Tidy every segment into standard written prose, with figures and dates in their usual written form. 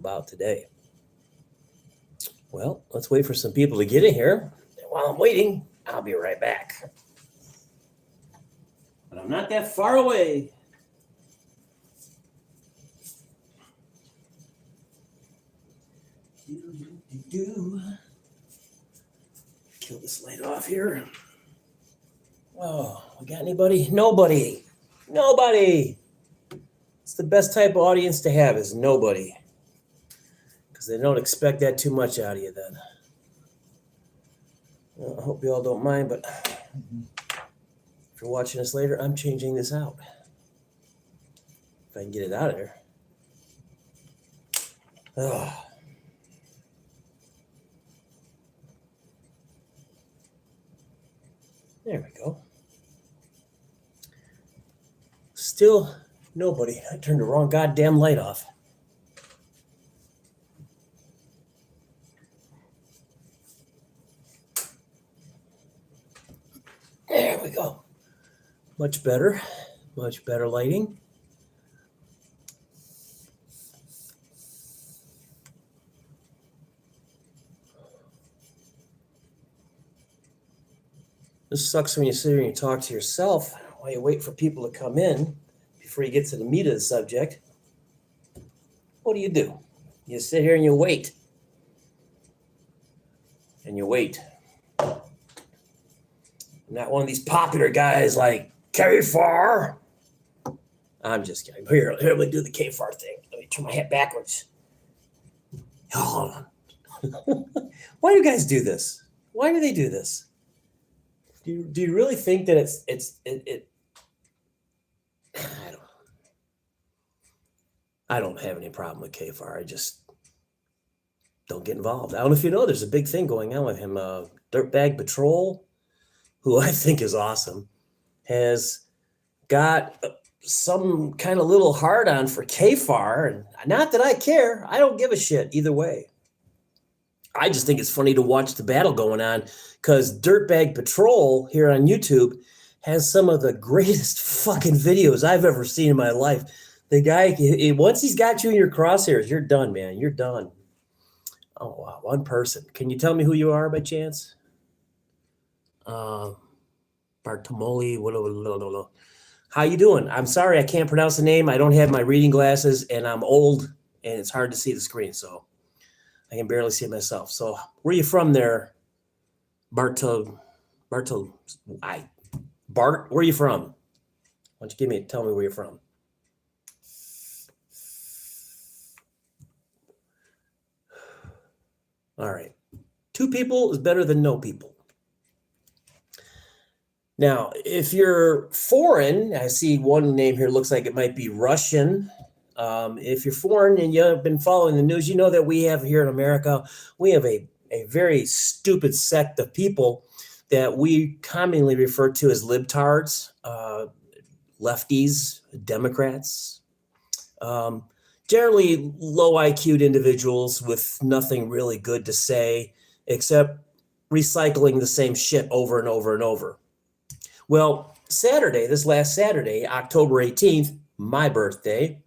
about today. Well, let's wait for some people to get in here. And while I'm waiting, I'll be right back. But I'm not that far away. Kill this light off here. Oh, we got anybody? Nobody. Nobody. It's the best type of audience to have is nobody. Because they don't expect that too much out of you then. Well, I hope you all don't mind, but if you're watching this later, I'm changing this out. If I can get it out of there. Oh. There we go. Still nobody. I turned the wrong goddamn light off. There we go. Much better. Much better lighting. This sucks when you sit here and you talk to yourself while you wait for people to come in before you get to the meat of the subject. What do? You sit here and you wait. And you wait. I'm not one of these popular guys like K-Far. I'm just kidding. Here, let me do the K-Far thing. Let me turn my head backwards. Hold on. Why do you guys do this? Why do they do this? Do you really think that I don't have any problem with K-Far. I just don't get involved. I don't know if you know, there's a big thing going on with him. Dirtbag Patrol, who I think is awesome, has got some kind of little hard on for K-Far. And not that I care. I don't give a shit either way. I just think it's funny to watch the battle going on because Dirtbag Patrol here on YouTube has some of the greatest fucking videos I've ever seen in my life. The guy, once he's got you in your crosshairs, you're done, man. You're done. Oh, wow. One person. Can you tell me who you are by chance? Bartomoli. How you doing? I'm sorry, I can't pronounce the name. I don't have my reading glasses, and I'm old, and it's hard to see the screen, so I can barely see it myself. So where are you from there, Bart, where are you from? Why don't you tell me where you're from? All right. 2 people is better than no people. Now, if you're foreign, I see one name here looks like it might be Russian. If you're foreign and you've been following the news, you know that we have here in America, we have a very stupid sect of people that we commonly refer to as libtards, lefties, Democrats, generally low IQ'd individuals with nothing really good to say except recycling the same shit over and over and over. Well, this last Saturday, October 18th, my birthday,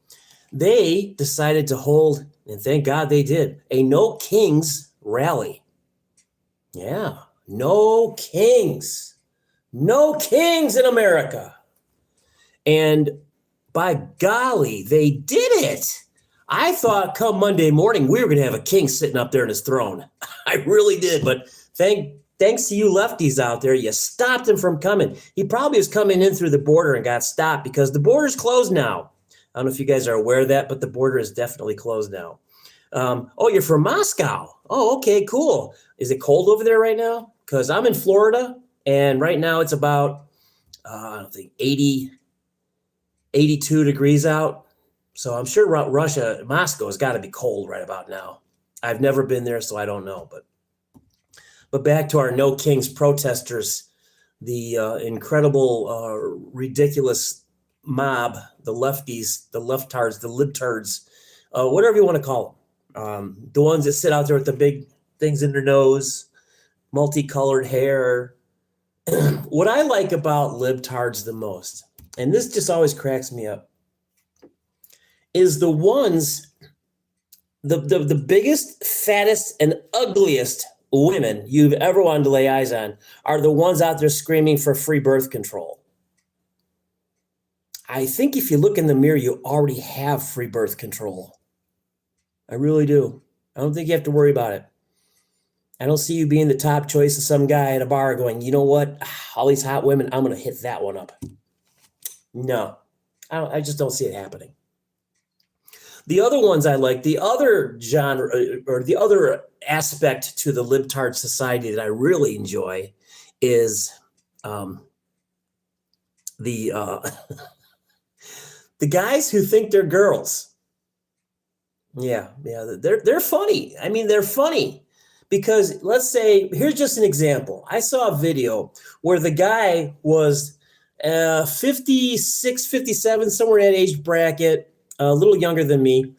they decided to hold, and thank God they did, a No Kings rally. Yeah, no kings. No kings in America. And by golly, they did it. I thought come Monday morning, we were going to have a king sitting up there in his throne. I really did. But thanks to you lefties out there, you stopped him from coming. He probably was coming in through the border and got stopped because the border's closed now. I don't know if you guys are aware of that, but the border is definitely closed now. Oh, you're from Moscow. Oh, okay, cool. Is it cold over there right now? Because I'm in Florida, and right now it's about, 82 degrees out. So I'm sure Moscow has got to be cold right about now. I've never been there, so I don't know. But back to our No Kings protesters, the incredible, ridiculous mob, the lefties, the leftards, the libtards, whatever you want to call them. The ones that sit out there with the big things in their nose, multicolored hair. What I like about libtards the most, and this just always cracks me up, is the ones the biggest, fattest, and ugliest women you've ever wanted to lay eyes on are the ones out there screaming for free birth control. I think if you look in the mirror, you already have free birth control. I really do. I don't think you have to worry about it. I don't see you being the top choice of some guy at a bar going, you know what? All these hot women, I'm going to hit that one up. No, I just don't see it happening. The other ones I like, the other genre or the other aspect to the libtard society that I really enjoy is the the guys who think they're girls. Yeah, they're funny. I mean, they're funny because let's say, here's just an example. I saw a video where the guy was 56, 57, somewhere in that age bracket, a little younger than me,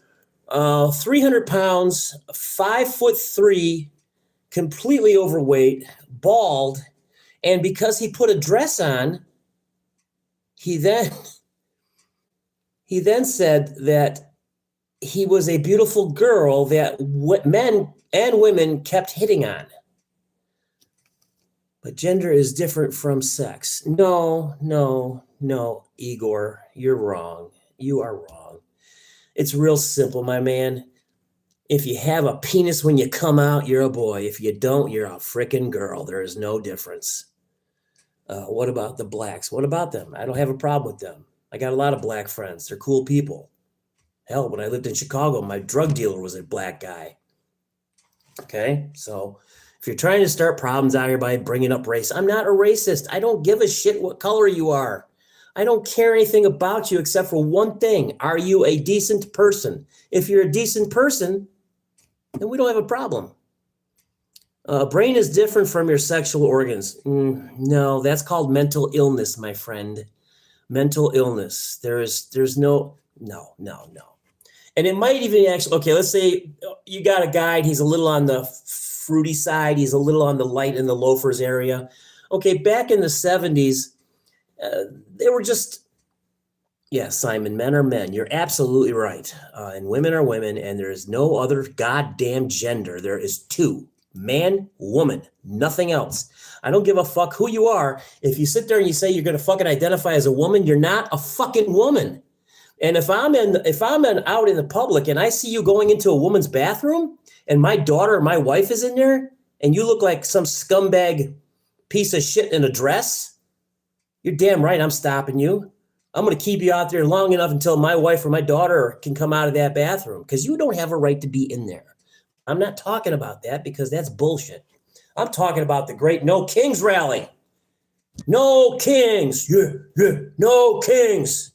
300 pounds, 5'3", completely overweight, bald. And because he put a dress on, he then said that he was a beautiful girl that men and women kept hitting on. But gender is different from sex. No, Igor, you're wrong. You are wrong. It's real simple, my man. If you have a penis when you come out, you're a boy. If you don't, you're a frickin' girl. There is no difference. What about the blacks? What about them? I don't have a problem with them. I got a lot of black friends. They're cool people. Hell, when I lived in Chicago, my drug dealer was a black guy. Okay, so if you're trying to start problems out here by bringing up race, I'm not a racist. I don't give a shit what color you are. I don't care anything about you except for one thing. Are you a decent person? If you're a decent person, then we don't have a problem. Brain is different from your sexual organs. No, that's called mental illness, my friend. Mental illness. There's no. And it might even actually, okay, let's say you got a guy and he's a little on the fruity side. He's a little on the light in the loafers area. Okay, back in the 70s, they were just, yeah, Simon, men are men. You're absolutely right. And women are women, and there is no other goddamn gender. There is two, man, woman, nothing else. I don't give a fuck who you are. If you sit there and you say you're going to fucking identify as a woman, you're not a fucking woman. And if I'm out in the public and I see you going into a woman's bathroom and my daughter or my wife is in there and you look like some scumbag piece of shit in a dress, you're damn right I'm stopping you. I'm going to keep you out there long enough until my wife or my daughter can come out of that bathroom because you don't have a right to be in there. I'm not talking about that because that's bullshit. I'm talking about the great No Kings rally. No kings. Yeah, no kings.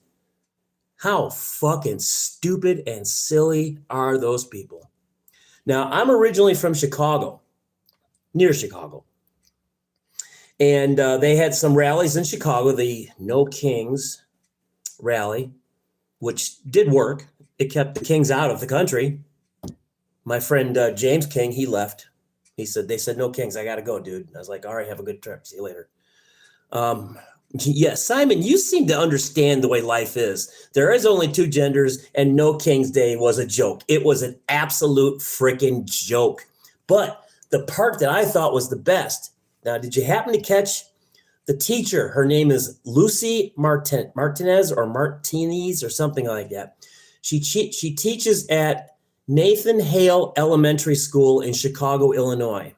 How fucking stupid and silly are those people? Now, I'm originally from Chicago, near Chicago. And they had some rallies in Chicago, the No Kings rally, which did work. It kept the kings out of the country. My friend James King, he left. They said, no kings, I got to go, dude. And I was like, all right, have a good trip. See you later. Yeah, Simon, you seem to understand the way life is. There is only two genders, and No King's Day was a joke. It was an absolute freaking joke. But the part that I thought was the best. Now, did you happen to catch the teacher? Her name is Lucy Martinez or Martinez or something like that. She teaches at Nathan Hale Elementary School in Chicago, Illinois.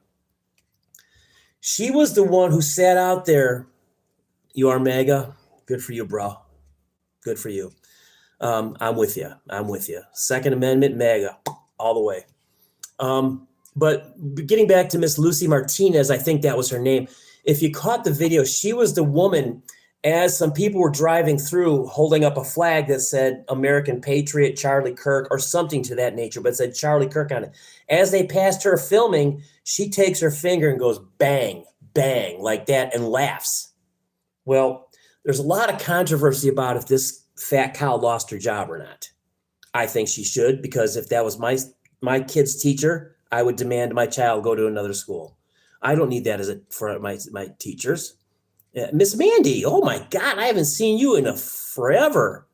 She was the one who sat out there. You are MAGA. Good for you, bro. Good for you. I'm with you. Second Amendment, MAGA, all the way. But getting back to Miss Lucy Martinez, I think that was her name. If you caught the video, she was the woman as some people were driving through holding up a flag that said American Patriot, Charlie Kirk, or something to that nature, but it said Charlie Kirk on it. As they passed her filming, she takes her finger and goes bang, bang, like that, and laughs. Well, there's a lot of controversy about if this fat cow lost her job or not. I think she should, because if that was my kid's teacher, I would demand my child go to another school. I don't need that for my teachers. Miss Mandy, oh my God, I haven't seen you in forever.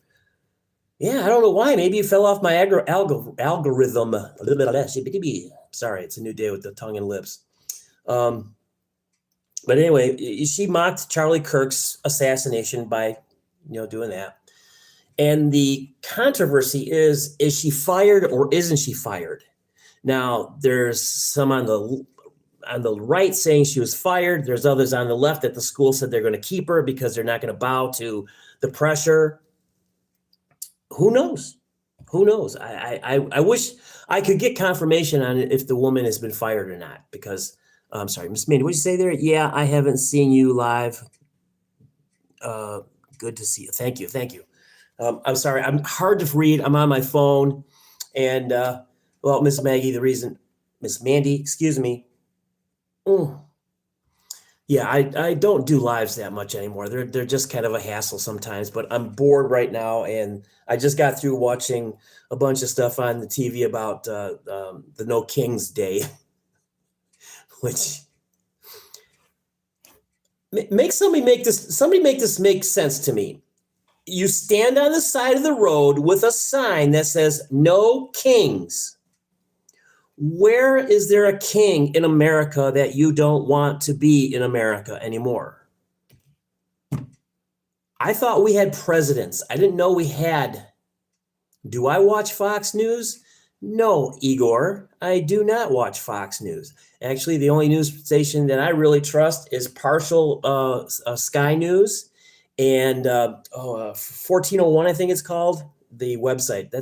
Yeah, I don't know why. Maybe it fell off my algorithm. A little bit of that. Sorry, it's a new day with the tongue and lips. Um, but anyway, she mocked Charlie Kirk's assassination by, doing that. And the controversy is she fired or isn't she fired? Now, there's some on the right saying she was fired. There's others on the left that the school said they're going to keep her because they're not going to bow to the pressure. Who knows? Who knows? I wish I could get confirmation on if the woman has been fired or not. Because I'm sorry, Miss Mandy, what did you say there? Yeah, I haven't seen you live. Good to see you. Thank you. Thank you. I'm sorry. I'm hard to read. I'm on my phone, and well, Miss Mandy, excuse me. Yeah, I don't do lives that much anymore. They're just kind of a hassle sometimes, but I'm bored right now, and I just got through watching a bunch of stuff on the TV about the No Kings Day, which somebody make this make sense to me. You stand on the side of the road with a sign that says "No Kings." Where is there a king in America that you don't want to be in America anymore? I thought we had presidents. I didn't know we had. Do I watch Fox News? No, Igor, I do not watch Fox News. Actually, the only news station that I really trust is partial Sky News and 1401, I think it's called, the website.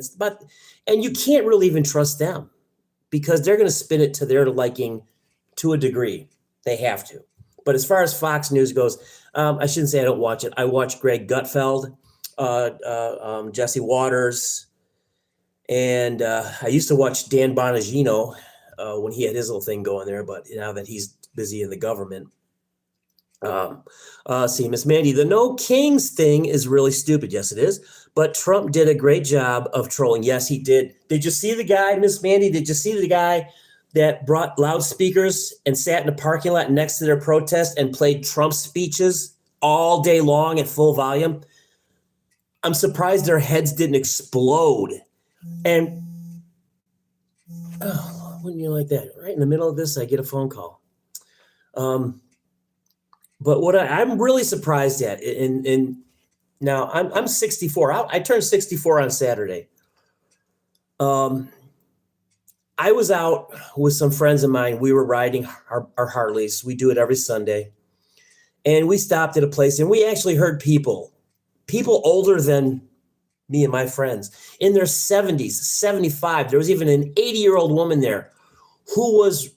And you can't really even trust them, because they're going to spin it to their liking to a degree. They have to. But as far as Fox News goes, I shouldn't say I don't watch it. I watch Greg Gutfeld, Jesse Waters, and I used to watch Dan Bongino when he had his little thing going there, but now that he's busy in the government. See, Miss Mandy, the No Kings thing is really stupid. Yes, it is. But Trump did a great job of trolling. Yes, he did. Did you see the guy, Miss Mandy? Did you see the guy that brought loudspeakers and sat in the parking lot next to their protest and played Trump speeches all day long at full volume? I'm surprised their heads didn't explode. And oh, wouldn't you like that? Right in the middle of this, I get a phone call. But what I'm really surprised at, and now I'm 64. I turned 64 on Saturday. I was out with some friends of mine. We were riding our Harleys. We do it every Sunday. And we stopped at a place, and we actually heard people older than me and my friends, in their 70s, 75. There was even an 80-year-old woman there who was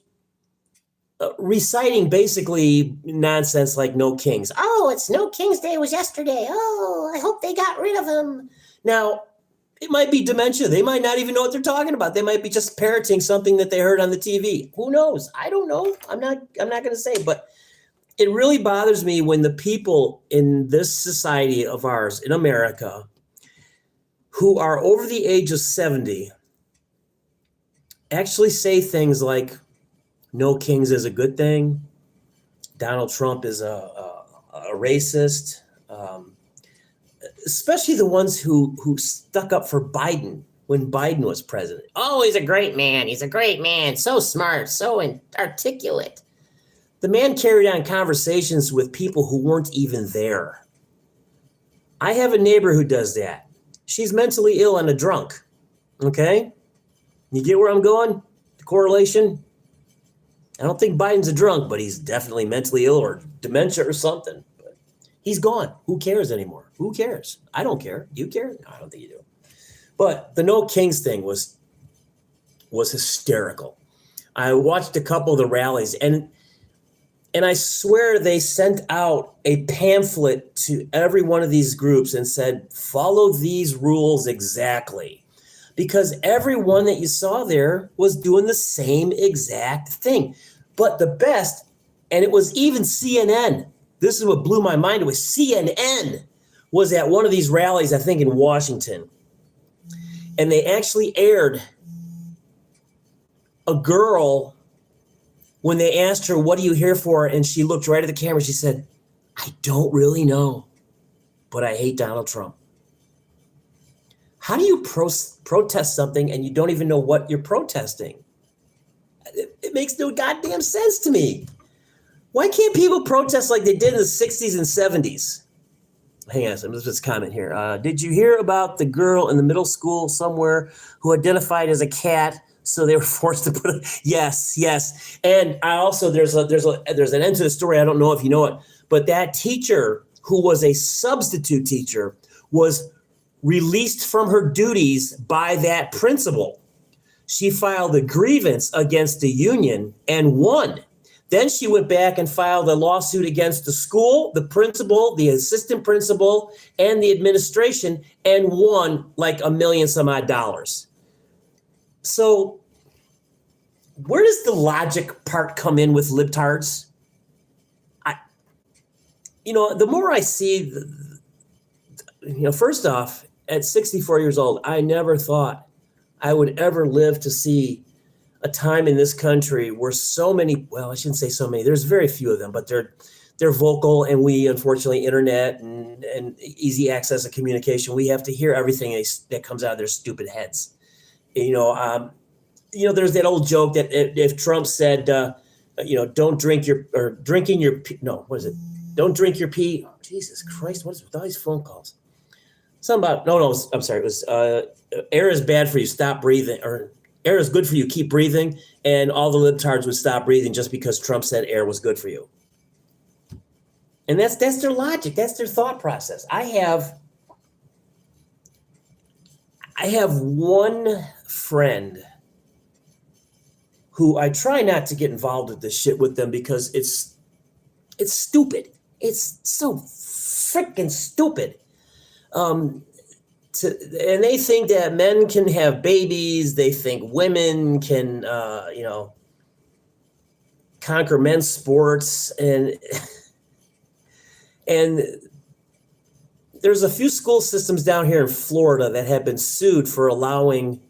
reciting basically nonsense like No Kings. Oh, it's No Kings Day was yesterday. Oh, I hope they got rid of him. Now, it might be dementia. They might not even know what they're talking about. They might be just parroting something that they heard on the TV. Who knows? I don't know. I'm not going to say, but it really bothers me when the people in this society of ours in America who are over the age of 70 actually say things like No Kings is a good thing. Donald Trump is a racist. Especially the ones who stuck up for Biden when Biden was president. Oh, he's a great man. He's a great man. So smart, so articulate. The man carried on conversations with people who weren't even there. I have a neighbor who does that. She's mentally ill and a drunk. Okay? You get where I'm going? The correlation? I don't think Biden's a drunk, but he's definitely mentally ill or dementia or something. But he's gone. Who cares anymore? Who cares? I don't care. You care? No, I don't think you do. But the No Kings thing was hysterical. I watched a couple of the rallies, and I swear they sent out a pamphlet to every one of these groups and said, follow these rules exactly. Because everyone that you saw there was doing the same exact thing. But the best, and it was even CNN, this is what blew my mind, it was CNN, was at one of these rallies, I think in Washington. And they actually aired a girl when they asked her, what are you here for? And she looked right at the camera. She said, I don't really know, but I hate Donald Trump. How do you protest something and you don't even know what you're protesting? It makes no goddamn sense to me. Why can't people protest like they did in the 60s and 70s? Hang on, let's just comment here. Did you hear about the girl in the middle school somewhere who identified as a cat? So they were forced to put yes. And I also there's an end to the story. I don't know if you know it, but that teacher who was a substitute teacher was released from her duties by that principal. She filed a grievance against the union and won. Then she went back and filed a lawsuit against the school, the principal, the assistant principal, and the administration, and won like $1 million some odd dollars. So where does the logic part come in with libtards? The more I see, first off, at 64 years old, I never thought I would ever live to see a time in this country where so many, well, I shouldn't say so many, there's very few of them, but they're vocal, and we, unfortunately, internet and easy access of communication, we have to hear everything that comes out of their stupid heads. There's that old joke that if Trump said, don't drink your, or drinking your, no, what is it? Don't drink your pee. Oh, Jesus Christ, what is with all these phone calls? Something about, I'm sorry, it was air is bad for you, stop breathing, or air is good for you, keep breathing, and all the libtards would stop breathing just because Trump said air was good for you. And that's their logic, that's their thought process. I have one friend who I try not to get involved with this shit with them because it's stupid. It's so freaking stupid. And they think that men can have babies. They think women can, conquer men's sports. And there's a few school systems down here in Florida that have been sued for allowing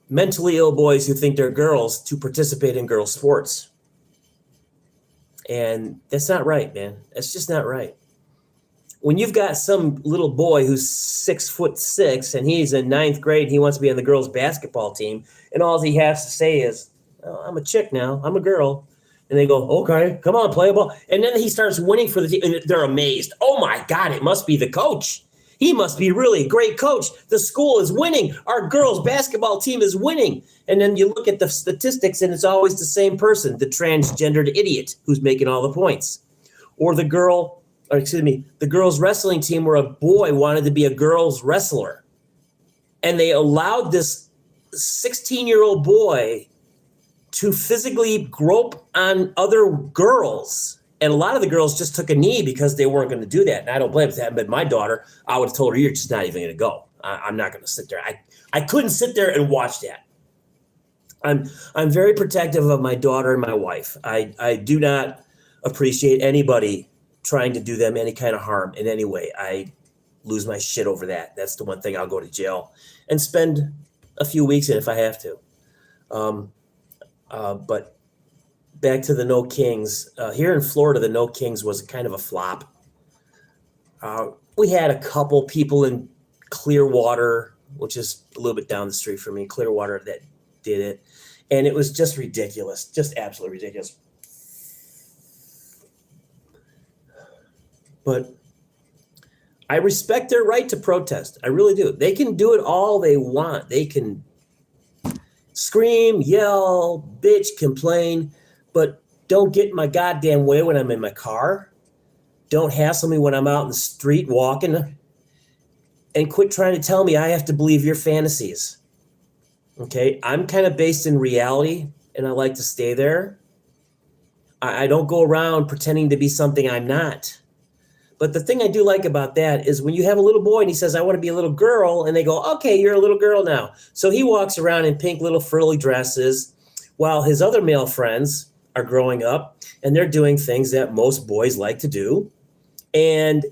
mentally ill boys who think they're girls to participate in girls' sports. And that's not right, man. That's just not right. When you've got some little boy who's 6'6" and he's in 9th grade, he wants to be on the girls' basketball team, and all he has to say is, oh, I'm a chick now, I'm a girl. And they go, okay, come on, play a ball. And then he starts winning for the team, and they're amazed. Oh my God, it must be the coach. He must be really a great coach. The school is winning. Our girls' basketball team is winning. And then you look at the statistics, and it's always the same person, the transgendered idiot who's making all the points. Or the girls' wrestling team where a boy wanted to be a girls' wrestler. And they allowed this 16-year-old boy to physically grope on other girls. And a lot of the girls just took a knee because they weren't going to do that. And I don't blame them. But my daughter, I would have told her, you're just not even going to go. I'm not going to sit there. I couldn't sit there and watch that. I'm very protective of my daughter and my wife. I do not appreciate anybody trying to do them any kind of harm in any way. I lose my shit over that. That's the one thing I'll go to jail and spend a few weeks in if I have to. But back to the No Kings. Here in Florida, the No Kings was kind of a flop. We had a couple people in Clearwater, which is a little bit down the street from me, Clearwater, that did it. And it was just ridiculous, just absolutely ridiculous. But I respect their right to protest. I really do. They can do it all they want. They can scream, yell, bitch, complain, but don't get in my goddamn way when I'm in my car. Don't hassle me when I'm out in the street walking. And quit trying to tell me I have to believe your fantasies. Okay? I'm kind of based in reality, and I like to stay there. I don't go around pretending to be something I'm not. But the thing I do like about that is when you have a little boy and he says, I want to be a little girl, and they go, okay, you're a little girl now. So he walks around in pink little frilly dresses while his other male friends are growing up and they're doing things that most boys like to do. And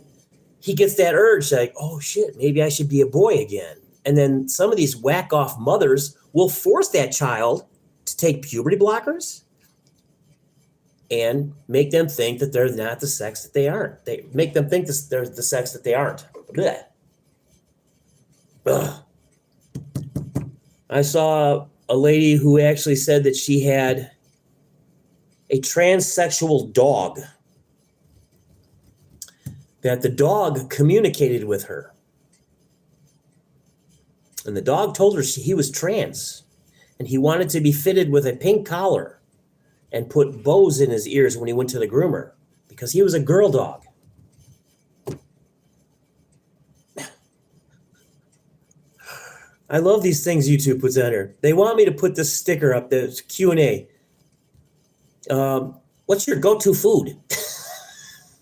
he gets that urge like, oh shit, maybe I should be a boy again. And then some of these whack off mothers will force that child to take puberty blockers and make them think that they're not the sex that they aren't. They make them think they're the sex that they aren't. Blech. Ugh. I saw a lady who actually said that she had a transsexual dog, that the dog communicated with her. And the dog told her he was trans, and he wanted to be fitted with a pink collar and put bows in his ears when he went to the groomer because he was a girl dog. I love these things YouTube puts on here. They want me to put this sticker up, the Q&A. What's your go-to food?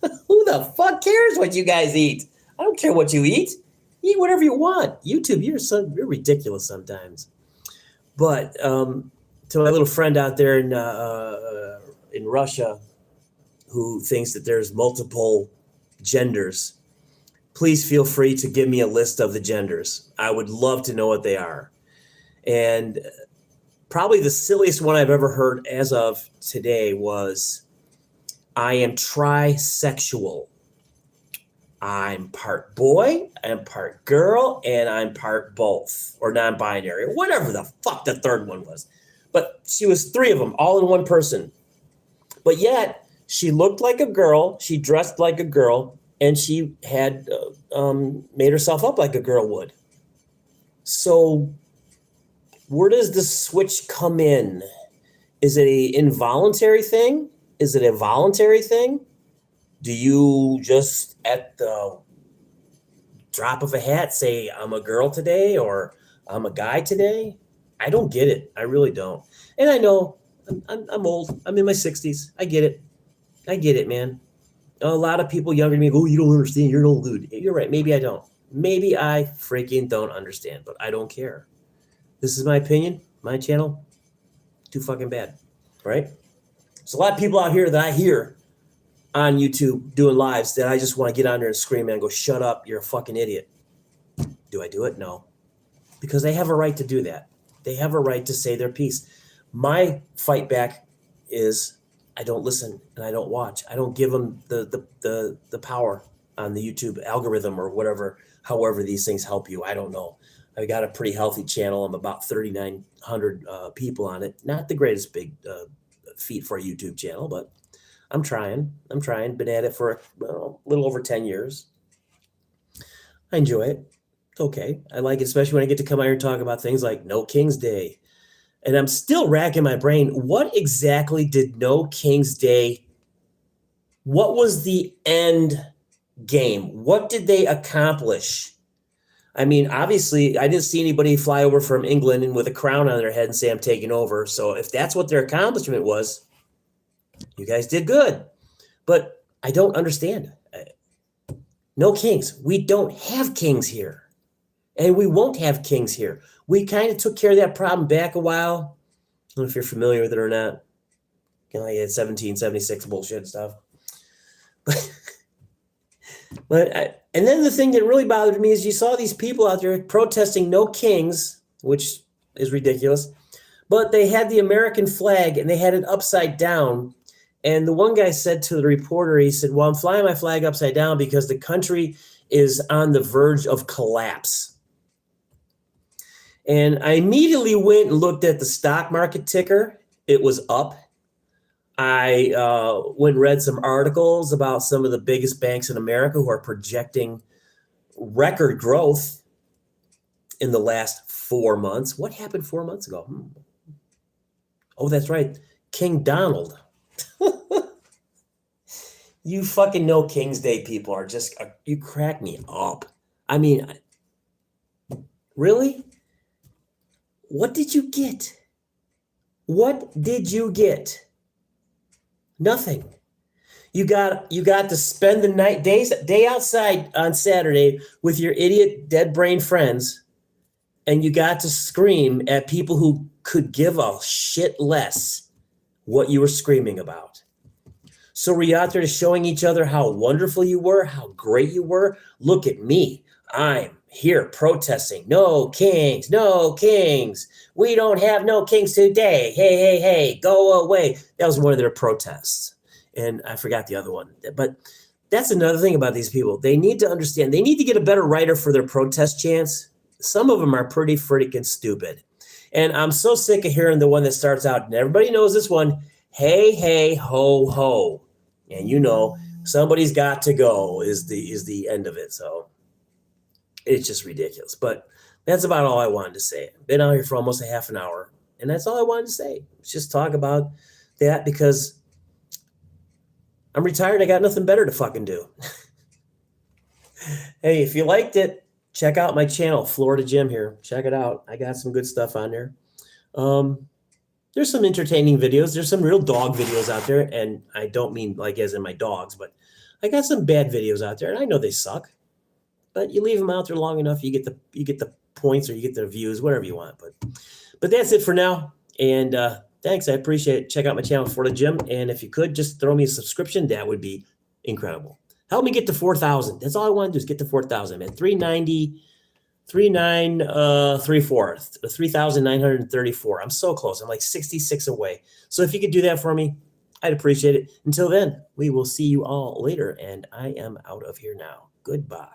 Who the fuck cares what you guys eat? I don't care what you eat. Eat whatever you want. YouTube, you're ridiculous sometimes. But to my little friend out there in Russia who thinks that there's multiple genders, please feel free to give me a list of the genders. I would love to know what they are. And probably the silliest one I've ever heard as of today was, I am trisexual. I'm part boy, I'm part girl, and I'm part both, or non-binary, or whatever the fuck the third one was. But she was three of them, all in one person. But yet, she looked like a girl, she dressed like a girl, and she had made herself up like a girl would. So where does the switch come in? Is it an involuntary thing? Is it a voluntary thing? Do you just at the drop of a hat say, I'm a girl today or I'm a guy today? I don't get it. I really don't. And I know I'm old. I'm in my 60s. I get it. I get it, man. A lot of people younger than me go, oh, you don't understand. You're an old dude. You're right. Maybe I don't. Maybe I freaking don't understand, but I don't care. This is my opinion, my channel. Too fucking bad, right? There's a lot of people out here that I hear on YouTube doing lives that I just want to get on there and scream and go, shut up, you're a fucking idiot. Do I do it? No. Because they have a right to do that. They have a right to say their piece. My fight back is I don't listen and I don't watch. I don't give them the power on the YouTube algorithm or whatever, however these things help you. I don't know. I got a pretty healthy channel. I'm about 3,900 people on it. Not the greatest big feat for a YouTube channel, but I'm trying. Been at it for a little over 10 years. I enjoy it. It's okay. I like it, especially when I get to come out here and talk about things like No King's Day. And I'm still racking my brain. What exactly did No King's Day, what was the end game? What did they accomplish? I mean, obviously, I didn't see anybody fly over from England and with a crown on their head and say, I'm taking over. So if that's what their accomplishment was, you guys did good. But I don't understand. No kings. We don't have kings here. And we won't have kings here. We kind of took care of that problem back a while. I don't know if you're familiar with it or not. You know, like 1776 bullshit stuff. And then the thing that really bothered me is you saw these people out there protesting no kings, which is ridiculous. But they had the American flag and they had it upside down. And the one guy said to the reporter, he said, well, I'm flying my flag upside down because the country is on the verge of collapse. And I immediately went and looked at the stock market ticker. It was up. I went and read some articles about some of the biggest banks in America who are projecting record growth in the last 4 months. What happened 4 months ago? Oh, that's right. King Donald. You fucking No King's Day people are just, you crack me up. I mean, really? What did you get? What did you get? Nothing. You got to spend the day outside on Saturday with your idiot dead brain friends, and you got to scream at people who could give a shit less what you were screaming about. So were you out there showing each other how wonderful you were, how great you were? Look at me. I'm here protesting. No kings, no kings. We don't have no kings today. Hey, hey, hey, go away. That was one of their protests. And I forgot the other one. But that's another thing about these people. They need to understand. They need to get a better writer for their protest chants. some of them are pretty freaking stupid. And I'm so sick of hearing the one that starts out, and everybody knows this one, hey, hey, ho, ho. And you know, somebody's got to go is the end of it. So it's just ridiculous. But that's about all I wanted to say. Been out here for almost a half an hour, and that's all I wanted to say. Just talk about that because I'm retired. I got nothing better to fucking do. Hey, if you liked it, check out my channel, Florida Jim here. Check it out. I got some good stuff on there. There's some entertaining videos. There's some real dog videos out there, and I don't mean like as in my dogs, but I got some bad videos out there, and I know they suck. But you leave them out there long enough, you get the points or you get the views, whatever you want. But that's it for now. And thanks, I appreciate it. Check out my channel, Florida Jim, and if you could just throw me a subscription, that would be incredible. Help me get to 4,000. That's all I want to do is get to 4,000, man. 3,934. I'm so close. I'm like 66 away. So if you could do that for me, I'd appreciate it. Until then, we will see you all later, and I am out of here now. Goodbye.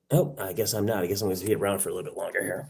Oh, I guess I'm not. I guess I'm going to be around for a little bit longer here.